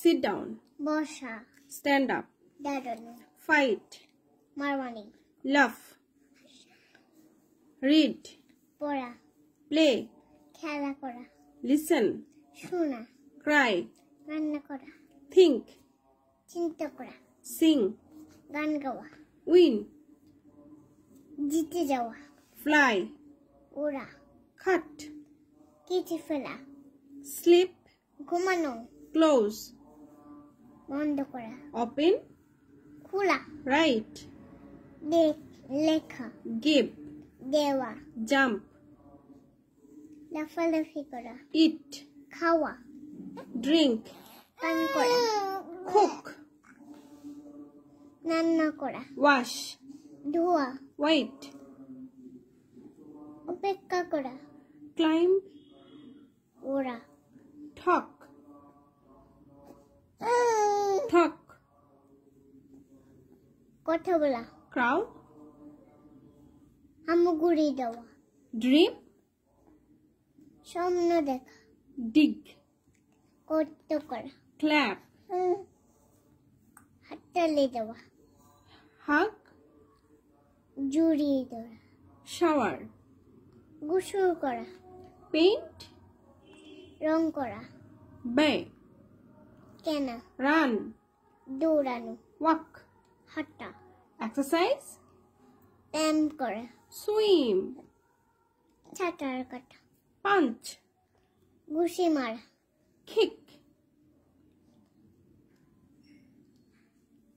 Sit down. বসা, Stand up. দাঁড়ানো, Fight. মারমারি, Laugh. Read. পড়া, Play. খেলা করা, Listen. শোনা, Cry. রান্না করা, Think. চিন্তা করা, Sing. গান গাওয়া, Win. জিতে যাওয়া, Fly. ওড়া, Cut. কেটে ফেলা, Sleep. ঘুমানো, Close. বন্ধ করা, Open. খোলা, Write. লেখা, Give. দেওয়া, Jump. লাফালাফি করা, Eat. খাওয়া, Drink. পান করা, Cook. রান্না করা, Wash. ধোয়া, Wait. অপেক্ষা করা, Climb. ওড়া, Talk. Talk. কথা বলা, Crowd. হামাগুড়ি দেওয়া, Dream. স্বপ্ন দেখা, Dig. কর্ত করা, Clap. হাততালি দেওয়া, Hug. জড়িয়ে ধরা, Shower. গোসল করা, Paint. রং করা, Buy. কেনা, Run. দৌড়ানো, Walk. হাঁটা, Exercise. ব্যায়াম করা, Swim. সাঁতার কাটা, Punch. ঘুষি মারা, Kick.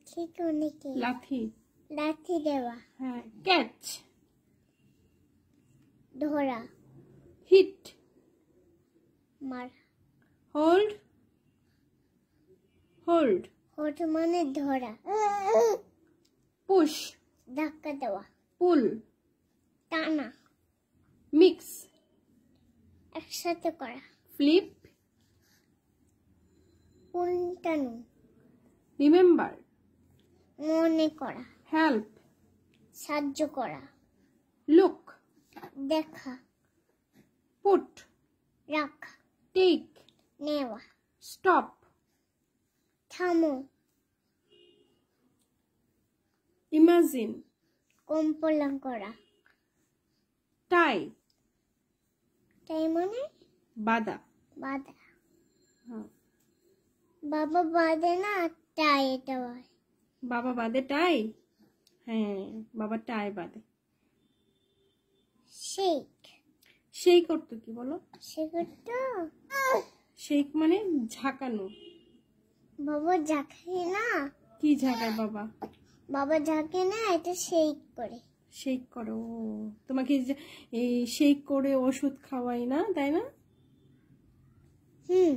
ঠিক অনেকে, Lathi. লাথি দেওয়া, Catch. ধরা, Hit. মারা, Hold. Hold. হোট মানে ধরা, Push. ধাক্কা দেওয়া, Pull. টানা, Mix. একসাথে করা, Flip. উল্টানো, Remember. মনে করা, Help. সাহায্য করা, Look. দেখা, Put. রাখা, Take. নেওয়া, Stop. থামো, Imagine. কম্পলা করা, Tie. তাই মানে Bada. বাঁধা, হ্যাঁ। বাবা বাঁধে না, তাই এটা হয়, বাবা বাঁধে টাই। হ্যাঁ, বাবা টাই বাঁধে। শেক, সেই করতো কি বলো? সেগুলো শেক মানে ঝাঁকানো। বাবা ঝাঁকে না, কি ঝাঁকায় বাবা? বাবা ঝাঁকে না, এটা শেক করে। শেক করো। তোমাকে এই শেক করে ওষুধ খাওয়াই না, তাই না? হুম।